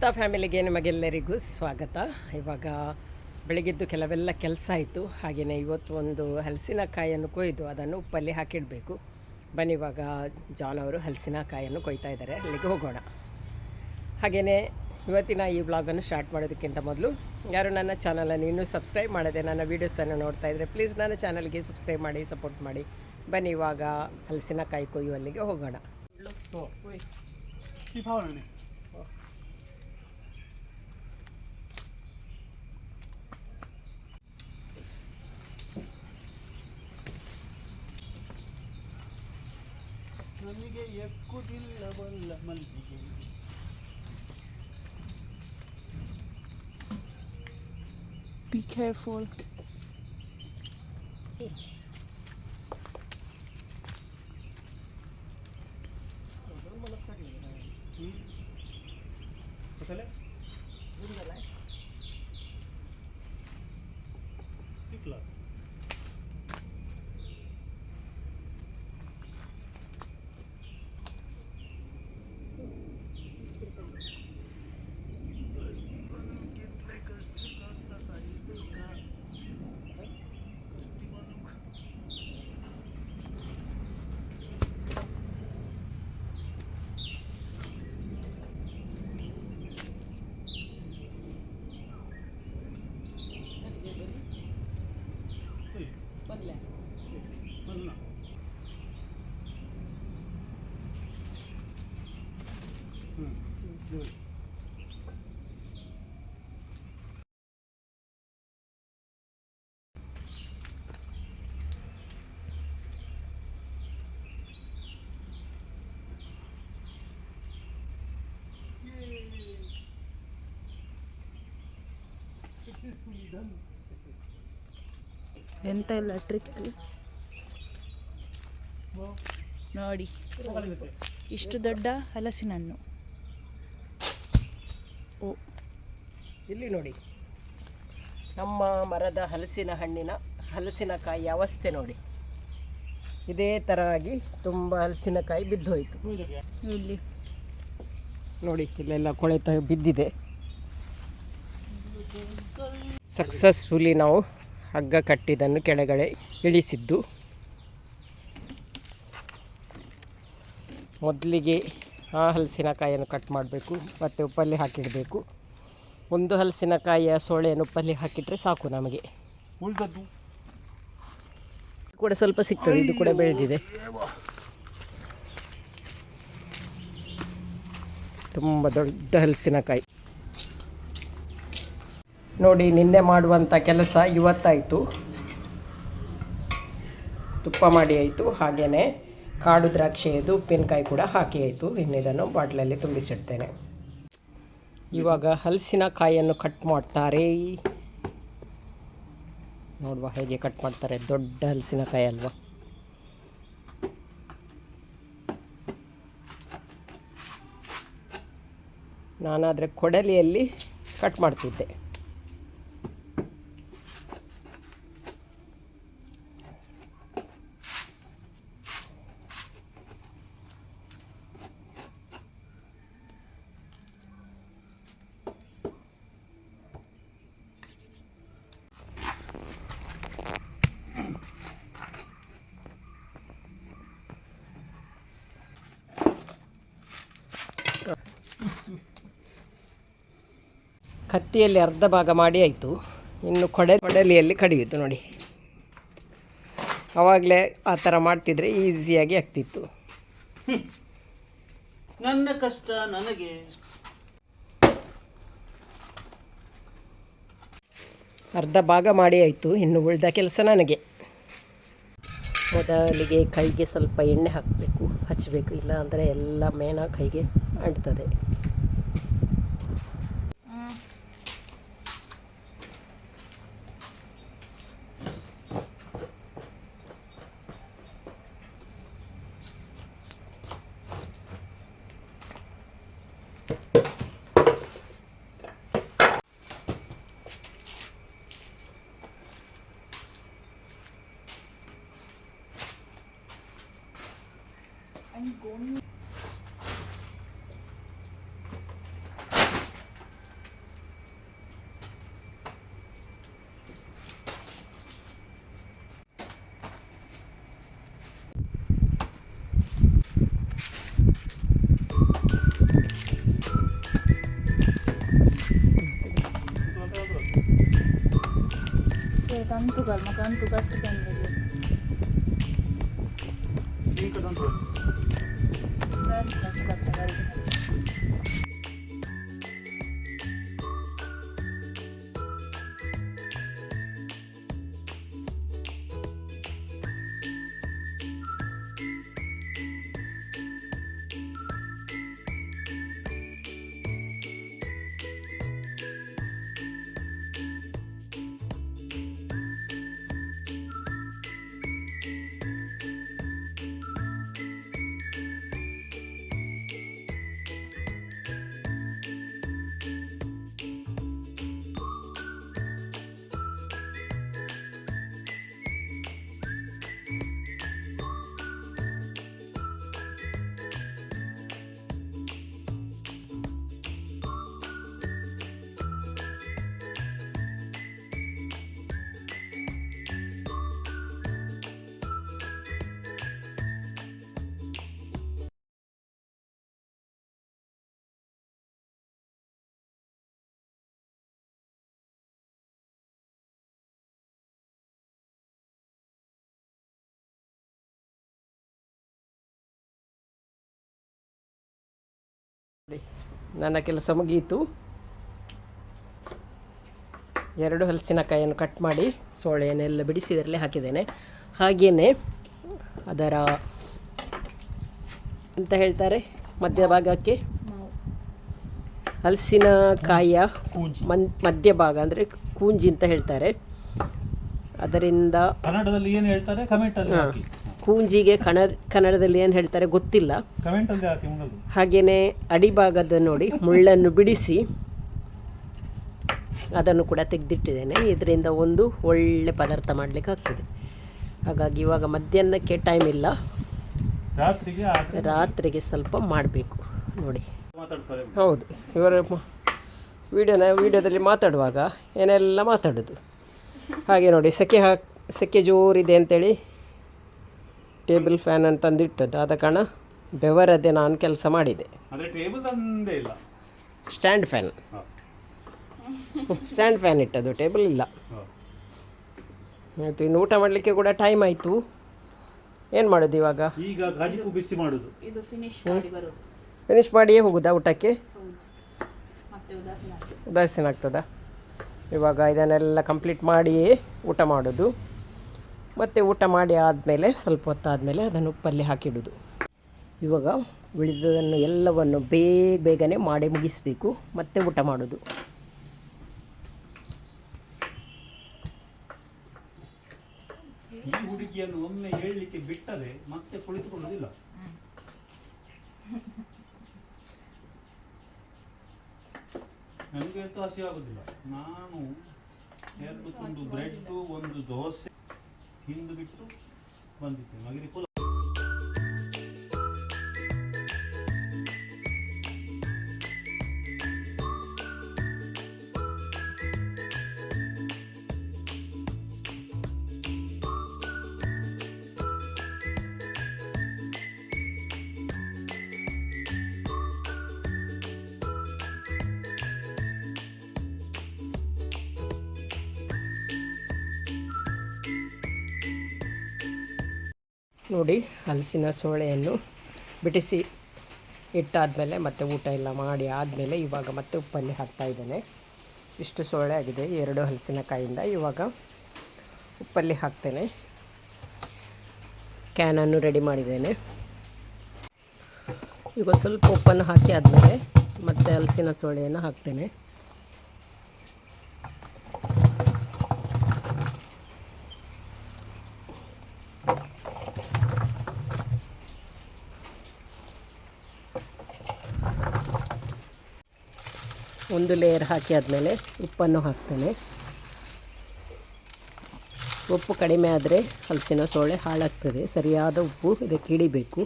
ಲತಾ ಫ್ಯಾಮಿಲಿಗೆ ನಿಮಗೆಲ್ಲರಿಗೂ ಸ್ವಾಗತ. ಇವಾಗ ಬೆಳಗ್ಗೆದ್ದು ಕೆಲವೆಲ್ಲ ಕೆಲಸ ಆಯಿತು. ಹಾಗೆಯೇ ಇವತ್ತು ಒಂದು ಹಲಸಿನಕಾಯಿಯನ್ನು ಕೊಯ್ದು ಅದನ್ನು ಉಪ್ಪಲ್ಲಿ ಹಾಕಿಡಬೇಕು. ಬನ್ನಿ, ಇವಾಗ ಜಾನ್ ಅವರು ಹಲಸಿನಕಾಯಿಯನ್ನು ಕೊಯ್ತಾ ಇದ್ದಾರೆ, ಅಲ್ಲಿಗೆ ಹೋಗೋಣ. ಹಾಗೆಯೇ ಇವತ್ತಿನ ಈ ವ್ಲಾಗನ್ನು ಸ್ಟಾರ್ಟ್ ಮಾಡೋದಕ್ಕಿಂತ ಮೊದಲು ಯಾರು ನನ್ನ ಚಾನಲನ್ನು ಇನ್ನೂ ಸಬ್ಸ್ಕ್ರೈಬ್ ಮಾಡದೆ ನನ್ನ ವೀಡಿಯೋಸನ್ನು ನೋಡ್ತಾ ಇದ್ದರೆ ಪ್ಲೀಸ್ ನನ್ನ ಚಾನಲ್ಗೆ ಸಬ್ಸ್ಕ್ರೈಬ್ ಮಾಡಿ, ಸಪೋರ್ಟ್ ಮಾಡಿ. ಬನ್ನಿ, ಇವಾಗ ಹಲಸಿನಕಾಯಿ ಕೊಯ್ಯುವಲ್ಲಿಗೆ ಹೋಗೋಣ. ನನಗೆ ಎಕ್ಕುದಿಲ್ಲವಲ್ಲ ಮಲ್ಲಿಗೆ. Be careful. ಎಂತ ಇಲ್ಲ ಟ್ರಿಕ್ ನೋಡಿ. ಇಷ್ಟು ದೊಡ್ಡ ಹಲಸಿನ ಹಣ್ಣು. ಓ, ಇಲ್ಲಿ ನೋಡಿ, ನಮ್ಮ ಮರದ ಹಲಸಿನಕಾಯಿ ಅವಸ್ಥೆ ನೋಡಿ. ಇದೇ ಥರ ಆಗಿ ತುಂಬ ಹಲಸಿನಕಾಯಿ ಬಿದ್ದು ಹೋಯಿತು. ಇಲ್ಲಿ ನೋಡಿ, ಇಲ್ಲೆಲ್ಲ ಕೊಳೆತ ಬಿದ್ದಿದೆ. ಸಕ್ಸಸ್ಫುಲಿ ನಾವು ಹಗ್ಗ ಕಟ್ಟಿದ್ದನ್ನು ಕೆಳಗಡೆ ಇಳಿಸಿದ್ದು. ಮೊದಲಿಗೆ ಆ ಹಲಸಿನಕಾಯಿಯನ್ನು ಕಟ್ ಮಾಡಬೇಕು, ಮತ್ತು ಉಪ್ಪಲ್ಲಿ ಹಾಕಿಡಬೇಕು. ಒಂದು ಹಲಸಿನಕಾಯಿಯ ಸೋಳೆಯನ್ನು ಉಪ್ಪಲ್ಲಿ ಹಾಕಿಟ್ರೆ ಸಾಕು ನಮಗೆ. ಉಳಿದದ್ದು ಕೂಡ ಸ್ವಲ್ಪ ಸಿಗ್ತದೆ. ಇದು ಕೂಡ ಬೆಳೆದಿದೆ, ತುಂಬ ದೊಡ್ಡ ಹಲಸಿನಕಾಯಿ ನೋಡಿ. ನಿನ್ನೆ ಮಾಡುವಂಥ ಕೆಲಸ ಇವತ್ತಾಯಿತು. ತುಪ್ಪ ಮಾಡಿ ಆಯಿತು, ಹಾಗೆಯೇ ಕಾಡು ದ್ರಾಕ್ಷಿಯದು ಉಪ್ಪಿನಕಾಯಿ ಕೂಡ ಹಾಕಿ ಆಯಿತು. ಇನ್ನು ಇದನ್ನು ಬಾಟ್ಲಲ್ಲಿ ತುಂಬಿಸಿಡ್ತೇನೆ. ಇವಾಗ ಹಲಸಿನಕಾಯಿಯನ್ನು ಕಟ್ ಮಾಡ್ತಾರೆ. ನೋಡುವ ಹೇಗೆ ಕಟ್ ಮಾಡ್ತಾರೆ. ದೊಡ್ಡ ಹಲಸಿನಕಾಯಿ ಅಲ್ವಾ. ನಾನಾದರೆ ಕೊಡಲಿಯಲ್ಲಿ ಕಟ್ ಮಾಡ್ತಿದ್ದೆ. ಕತ್ತಿಯಲ್ಲಿ ಅರ್ಧ ಭಾಗ ಮಾಡಿ ಆಯಿತು. ಇನ್ನು ಕೊಡಲಿಯಲ್ಲಿ ಕಡಿಯಿತು ನೋಡಿ. ಆವಾಗಲೇ ಆ ಥರ ಮಾಡ್ತಿದ್ರೆ ಈಸಿಯಾಗಿ ಆಗ್ತಿತ್ತು. ನನ್ನ ಕಷ್ಟ ನನಗೆ. ಅರ್ಧ ಭಾಗ ಮಾಡಿ ಆಯಿತು. ಇನ್ನು ಉಳಿದ ಕೆಲಸ ನನಗೆ. ಮೊದಲಿಗೆ ಕೈಗೆ ಸ್ವಲ್ಪ ಎಣ್ಣೆ ಹಚ್ಚಬೇಕು, ಇಲ್ಲ ಅಂದರೆ ಎಲ್ಲ ಮೇಣ ಕೈಗೆ ಅಂಟ್ತದೆ. ತಂತು ಕಲ್ಮ ಕಂತು ಕಟ್ಟು ತಂದಿದೆ ಈಗ ತಂತು ನನ್ನ ಕೆಲಸ ಮುಗಿಯಿತು. 2 ಹಲಸಿನಕಾಯಿಯನ್ನು ಕಟ್ ಮಾಡಿ ಸೋಳೆಯನ್ನೆಲ್ಲ ಬಿಡಿಸಿ ಇದರಲ್ಲಿ ಹಾಕಿದ್ದೇನೆ. ಹಾಗೆಯೇ ಅದರ ಅಂತ ಹೇಳ್ತಾರೆ ಮಧ್ಯಭಾಗಕ್ಕೆ ಹಲಸಿನಕಾಯಿಯ ಮಧ್ಯಭಾಗ ಅಂದರೆ ಕೂಂಜಿ ಅಂತ ಹೇಳ್ತಾರೆ. ಅದರಿಂದ ಕನ್ನಡದಲ್ಲಿ ಏನು ಹೇಳ್ತಾರೆ ಕಮೆಂಟ್ ಅಲ್ಲಿ ಹಾಕಿ. ಕೂಂಜಿಗೆ ಕನ್ನಡದಲ್ಲಿ ಏನು ಹೇಳ್ತಾರೆ ಗೊತ್ತಿಲ್ಲ. ಕಮೆಂಟ್ ಅಲ್ಲಿ ಹಾಕಿ. ಹಾಗೆಯೇ ಅಡಿಭಾಗದ ನೋಡಿ ಮುಳ್ಳನ್ನು ಬಿಡಿಸಿ ಅದನ್ನು ಕೂಡ ತೆಗೆದಿಟ್ಟಿದ್ದೇನೆ. ಇದರಿಂದ ಒಂದು ಒಳ್ಳೆ ಪದಾರ್ಥ ಮಾಡಲಿಕ್ಕೆ ಆಗ್ತದೆ. ಹಾಗಾಗಿ ಇವಾಗ ಮಧ್ಯಾಹ್ನಕ್ಕೆ ಟೈಮ್ ಇಲ್ಲ, ರಾತ್ರಿಗೆ ಸ್ವಲ್ಪ ಮಾಡಬೇಕು ನೋಡಿ. ಹೌದು, ಇವರ ವಿಡಿಯೋದಲ್ಲಿ ಮಾತಾಡುವಾಗ ಏನೆಲ್ಲ ಮಾತಾಡೋದು. ಹಾಗೆ ನೋಡಿ ಸೆಕೆ ಜೋರಿದೆ ಅಂತೇಳಿ ಟೇಬಲ್ ಫ್ಯಾನ್ ಅಂತ ತಂದಿಟ್ಟದ್ದು. ಆದ ಕಾರಣ ಬೆವರದೆ ನಾನು ಕೆಲಸ ಮಾಡಿದೆ. ಸ್ಟ್ಯಾಂಡ್ ಫ್ಯಾನ್ ಇಟ್ಟದ್ದು, ಟೇಬಲ್ ಇಲ್ಲ. ಆಯಿತು, ಇನ್ನು ಊಟ ಮಾಡಲಿಕ್ಕೆ ಕೂಡ ಟೈಮ್ ಆಯಿತು. ಏನು ಮಾಡೋದು ಇವಾಗ? ಈಗ ಗಾಜಿಪು ಬಿಸಿ ಮಾಡೋದು. ಇದು ಫಿನಿಶ್ ಮಾಡಿಯೇ ಹೋಗುದಾ ಊಟಕ್ಕೆ? ಉದಾಸೀನ ಆಗ್ತದಾ? ಇವಾಗ ಇದನ್ನೆಲ್ಲ ಕಂಪ್ಲೀಟ್ ಮಾಡಿಯೇ ಊಟ ಮಾಡೋದು. ಮತ್ತು ಊಟ ಮಾಡಿ ಆದಮೇಲೆ ಸ್ವಲ್ಪ ಹೊತ್ತಾದಮೇಲೆ ಅದನ್ನು ಉಪ್ಪಲ್ಲಿ ಹಾಕಿಡೋದು. ಇವಾಗ ಉಳಿದದನ್ನು ಎಲ್ಲವನ್ನು ಬೇಗನೆ ಮಾಡಿ ಮುಗಿಸಬೇಕು, ಮತ್ತೆ ಊಟ ಮಾಡೋದು. ಈ ಹುಡುಗಿಯನ್ನು ಒಮ್ಮೆ ಹೇಳಲಿಕ್ಕೆ ಬಿಟ್ಟರೆ ಮತ್ತೆ ಕುಳಿತುಕೊಳ್ಳೋದಿಲ್ಲ. ನನಗೆ ಅಂತೂ ಹಸಿ ಆಗೋದಿಲ್ಲ. ನಾನು 2 ತುಂಡು ಬ್ರೆಡ್ಡು 1 ದೋಸೆ ತಿಂದು ಬಿಟ್ಟು ಬಂದಿದ್ದೆ. ಮಗಿರಿ ಪುಲ ನೋಡಿ, ಹಲಸಿನ ಸೋಳೆಯನ್ನು ಬಿಡಿಸಿ ಇಟ್ಟಾದಮೇಲೆ ಮತ್ತೆ ಊಟ ಎಲ್ಲ ಮಾಡಿ ಆದಮೇಲೆ ಇವಾಗ ಮತ್ತೆ ಉಪ್ಪಲ್ಲಿ ಹಾಕ್ತಾಯಿದ್ದೇನೆ. ಇಷ್ಟು ಸೋಳೆ ಆಗಿದೆ 2 ಹಲಸಿನಕಾಯಿಂದ. ಇವಾಗ ಉಪ್ಪಲ್ಲಿ ಹಾಕ್ತೇನೆ. ಕ್ಯಾನನ್ನು ರೆಡಿ ಮಾಡಿದ್ದೇನೆ. ಈಗ ಸ್ವಲ್ಪ ಉಪ್ಪನ್ನು ಹಾಕಿ ಆದಮೇಲೆ ಮತ್ತೆ ಹಲಸಿನ ಸೋಳೆಯನ್ನು ಹಾಕ್ತೇನೆ. ಒಂದು ಲೇಯರ್ ಹಾಕಿ ಆದಮೇಲೆ ಉಪ್ಪನ್ನು ಹಾಕ್ತೇನೆ. ಉಪ್ಪು ಕಡಿಮೆ ಆದರೆ ಹಲಸಿನ ಸೋಳೆ ಹಾಳಾಗ್ತದೆ. ಸರಿಯಾದ ಉಪ್ಪು ಇದಕ್ಕೆ ಹಿಡಿಬೇಕು.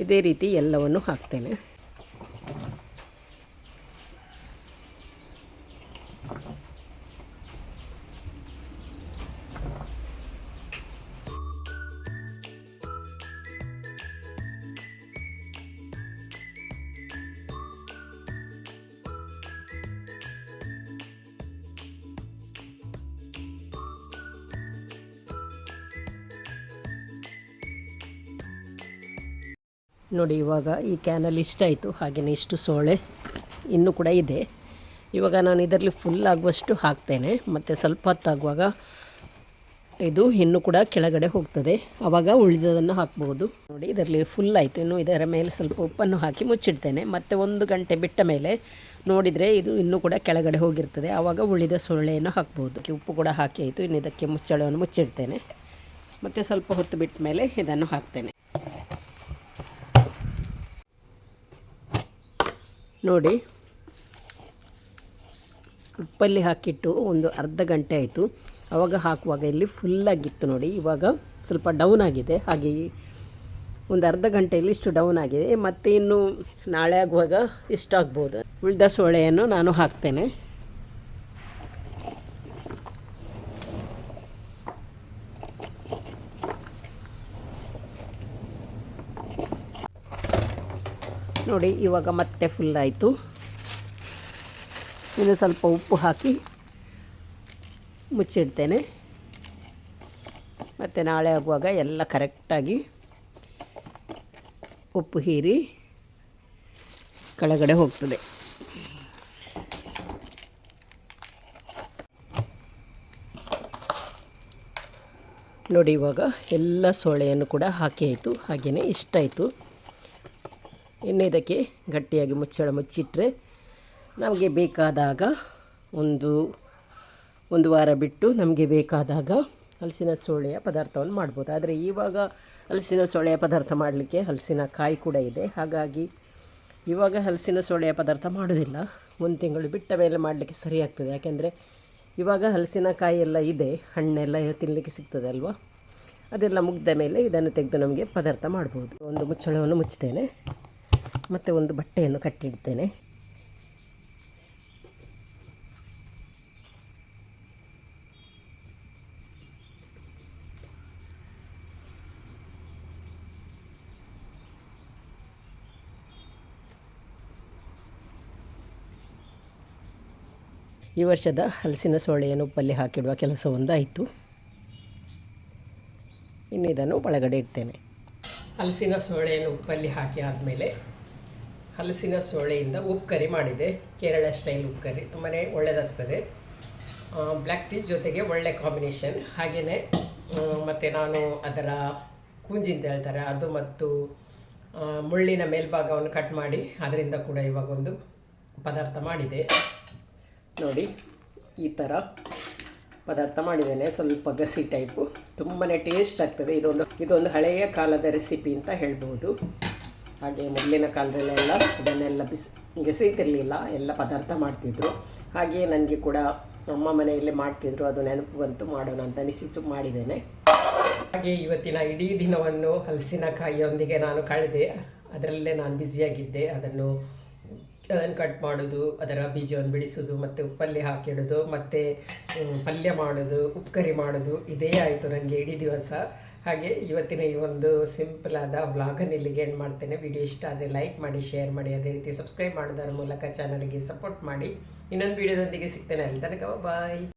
ಇದೇ ರೀತಿ ಎಲ್ಲವನ್ನು ಹಾಕ್ತೇನೆ. ನೋಡಿ ಇವಾಗ ಈ ಕ್ಯಾನಲ್ಲಿ ಇಷ್ಟಾಯಿತು. ಹಾಗೆಯೇ ಇಷ್ಟು ಸೋಳೆ ಇನ್ನೂ ಕೂಡ ಇದೆ. ಇವಾಗ ನಾನು ಇದರಲ್ಲಿ ಫುಲ್ ಆಗುವಷ್ಟು ಹಾಕ್ತೇನೆ. ಮತ್ತು ಸ್ವಲ್ಪ ಹೊತ್ತಾಗುವಾಗ ಇದು ಇನ್ನೂ ಕೂಡ ಕೆಳಗಡೆ ಹೋಗ್ತದೆ, ಆವಾಗ ಉಳಿದದನ್ನು ಹಾಕ್ಬೋದು. ನೋಡಿ ಇದರಲ್ಲಿ ಫುಲ್ ಆಯಿತು. ಇನ್ನು ಇದರ ಮೇಲೆ ಸ್ವಲ್ಪ ಉಪ್ಪನ್ನು ಹಾಕಿ ಮುಚ್ಚಿಡ್ತೇನೆ. ಮತ್ತು 1 ಗಂಟೆ ಬಿಟ್ಟ ಮೇಲೆ ನೋಡಿದರೆ ಇದು ಇನ್ನೂ ಕೂಡ ಕೆಳಗಡೆ ಹೋಗಿರ್ತದೆ, ಆವಾಗ ಉಳಿದ ಸೊಳ್ಳೆಯನ್ನು ಹಾಕ್ಬೋದು. ಉಪ್ಪು ಕೂಡ ಹಾಕಿ ಆಯಿತು. ಇನ್ನು ಇದಕ್ಕೆ ಮುಚ್ಚಳವನ್ನು ಮುಚ್ಚಿಡ್ತೇನೆ. ಮತ್ತು ಸ್ವಲ್ಪ ಹೊತ್ತು ಬಿಟ್ಟ ಮೇಲೆ ಇದನ್ನು ಹಾಕ್ತೇನೆ. ನೋಡಿ ಉಪ್ಪಲ್ಲಿ ಹಾಕಿಟ್ಟು ಒಂದು ಅರ್ಧ ಗಂಟೆ ಆಯಿತು. ಆವಾಗ ಹಾಕುವಾಗ ಇಲ್ಲಿ ಫುಲ್ಲಾಗಿತ್ತು ನೋಡಿ, ಇವಾಗ ಸ್ವಲ್ಪ ಡೌನ್ ಆಗಿದೆ. ಹಾಗೆ ಒಂದು ಅರ್ಧ ಗಂಟೆಯಲ್ಲಿ ಇಷ್ಟು ಡೌನ್ ಆಗಿದೆ. ಮತ್ತು ಇನ್ನು ನಾಳೆ ಆಗುವಾಗ ಇಷ್ಟಾಗ್ಬೋದು. ಉಳಿದ ಸೋಳೆಯನ್ನು ನಾನು ಹಾಕ್ತೇನೆ. ನೋಡಿ ಇವಾಗ ಮತ್ತೆ ಫುಲ್ ಆಯಿತು. ಇನ್ನು ಸ್ವಲ್ಪ ಉಪ್ಪು ಹಾಕಿ ಮುಚ್ಚಿಡ್ತೇನೆ. ಮತ್ತು ನಾಳೆ ಆಗುವಾಗ ಎಲ್ಲ ಕರೆಕ್ಟಾಗಿ ಉಪ್ಪು ಹೀರಿ ಕೆಳಗಡೆ ಹೋಗ್ತದೆ. ನೋಡಿ ಇವಾಗ ಎಲ್ಲ ಸೋಳೆಯನ್ನು ಕೂಡ ಹಾಕಿ ಆಯಿತು. ಹಾಗೆಯೇ ಇಷ್ಟಾಯಿತು. ಇನ್ನು ಇದಕ್ಕೆ ಗಟ್ಟಿಯಾಗಿ ಮುಚ್ಚಳ ಮುಚ್ಚಿಟ್ರೆ ನಮಗೆ ಬೇಕಾದಾಗ ಒಂದು ವಾರ ಬಿಟ್ಟು ನಮಗೆ ಬೇಕಾದಾಗ ಹಲಸಿನ ಸೋಳೆಯ ಪದಾರ್ಥವನ್ನು ಮಾಡ್ಬೋದು. ಆದರೆ ಇವಾಗ ಹಲಸಿನ ಸೋಳೆಯ ಪದಾರ್ಥ ಮಾಡಲಿಕ್ಕೆ ಹಲಸಿನಕಾಯಿ ಕೂಡ ಇದೆ. ಹಾಗಾಗಿ ಇವಾಗ ಹಲಸಿನ ಸೋಳೆಯ ಪದಾರ್ಥ ಮಾಡೋದಿಲ್ಲ. 1 ತಿಂಗಳು ಬಿಟ್ಟ ಮೇಲೆ ಮಾಡಲಿಕ್ಕೆ ಸರಿಯಾಗ್ತದೆ. ಯಾಕೆಂದರೆ ಇವಾಗ ಹಲಸಿನಕಾಯಿ ಎಲ್ಲ ಇದೆ, ಹಣ್ಣೆಲ್ಲ ತಿನ್ನಲಿಕ್ಕೆ ಸಿಗ್ತದೆ ಅಲ್ವಾ. ಅದೆಲ್ಲ ಮುಗಿದ ಮೇಲೆ ಇದನ್ನು ತೆಗೆದು ನಮಗೆ ಪದಾರ್ಥ ಮಾಡ್ಬೋದು. ಒಂದು ಮುಚ್ಚಳವನ್ನು ಮುಚ್ತೇನೆ ಮತ್ತು ಒಂದು ಬಟ್ಟೆಯನ್ನು ಕಟ್ಟಿಡ್ತೇನೆ. ಈ ವರ್ಷದ ಹಲಸಿನ ಸೋಳೆಯನ್ನು ಉಪ್ಪಲ್ಲಿ ಹಾಕಿಡುವ ಕೆಲಸ ಒಂದಾಯಿತು. ಇನ್ನು ಇದನ್ನು ಒಳಗಡೆ ಇಡ್ತೇನೆ. ಹಲಸಿನ ಸೋಳೆಯನ್ನು ಉಪ್ಪಲ್ಲಿ ಹಾಕಿ ಆದಮೇಲೆ ಹಲಸಿನ ಸೋಳೆಯಿಂದ ಉಪ್ಪುಕರಿ ಮಾಡಿದೆ. ಕೇರಳ ಸ್ಟೈಲ್ ಉಪ್ಪುಕರಿ ತುಂಬಾ ಒಳ್ಳೆಯದಾಗ್ತದೆ. ಬ್ಲ್ಯಾಕ್ ಟೀ ಜೊತೆಗೆ ಒಳ್ಳೆ ಕಾಂಬಿನೇಷನ್. ಹಾಗೆಯೇ ಮತ್ತು ನಾನು ಅದರ ಕೂಂಜಿ ಅಂತ ಹೇಳ್ತಾರೆ ಅದು ಮತ್ತು ಮುಳ್ಳಿನ ಮೇಲ್ಭಾಗವನ್ನು ಕಟ್ ಮಾಡಿ ಅದರಿಂದ ಕೂಡ ಇವಾಗ ಒಂದು ಪದಾರ್ಥ ಮಾಡಿದೆ. ನೋಡಿ ಈ ಥರ ಪದಾರ್ಥ ಮಾಡಿದ್ದೇನೆ. ಸ್ವಲ್ಪ ಗಸಿ ಟೈಪು, ತುಂಬಾ ಟೇಸ್ಟ್ ಆಗ್ತದೆ. ಇದೊಂದು ಹಳೆಯ ಕಾಲದ ರೆಸಿಪಿ ಅಂತ ಹೇಳ್ಬೋದು. ಹಾಗೆ ಮೊದಲಿನ ಕಾಲದಲ್ಲೆಲ್ಲ ಇದನ್ನೆಲ್ಲ ಗೆಸೀತಿರಲಿಲ್ಲ, ಎಲ್ಲ ಪದಾರ್ಥ ಮಾಡ್ತಿದ್ರು. ಹಾಗೆಯೇ ನನಗೆ ಕೂಡ ನಮ್ಮ ಮನೆಯಲ್ಲಿ ಮಾಡ್ತಿದ್ರು, ಅದು ನೆನಪು ಬಂತು, ಮಾಡೋಣ ಅಂತ ಅನಿಸಿತು, ಮಾಡಿದ್ದೇನೆ. ಹಾಗೆ ಇವತ್ತಿನ ಇಡೀ ದಿನವನ್ನು ಹಲಸಿನಕಾಯಿಯೊಂದಿಗೆ ನಾನು ಕಳೆದೆ. ಅದರಲ್ಲೇ ನಾನು ಬ್ಯುಸಿಯಾಗಿದ್ದೆ. ಅದನ್ನು ಕಟ್ ಮಾಡೋದು, ಅದರ ಬೀಜವನ್ನು ಬಿಡಿಸೋದು, ಮತ್ತು ಉಪ್ಪಲ್ಲಿ ಹಾಕಿಡೋದು, ಮತ್ತು ಪಲ್ಯ ಮಾಡೋದು, ಉಪ್ಪುಕರಿ ಮಾಡೋದು, ಇದೇ ಆಯಿತು ನನಗೆ ಇಡೀ ದಿವಸ. ಹಾಗೆ ಇವತ್ತಿನ ಈ ಒಂದು ಸಿಂಪಲಾದ ವ್ಲಾಗನ್ನು ಇಲ್ಲಿಗೆ ಎಂಡ್ ಮಾಡ್ತೇನೆ. ವಿಡಿಯೋ ಇಷ್ಟ ಆದರೆ ಲೈಕ್ ಮಾಡಿ, ಶೇರ್ ಮಾಡಿ, ಅದೇ ರೀತಿ ಸಬ್ಸ್ಕ್ರೈಬ್ ಮಾಡೋದರ ಮೂಲಕ ಚಾನಲ್ಗೆ ಸಪೋರ್ಟ್ ಮಾಡಿ. ಇನ್ನೊಂದು ವಿಡಿಯೋದೊಂದಿಗೆ ಸಿಗ್ತೇನೆ. ಅಲ್ಲಿ ತನಕ ಬಾಯ್.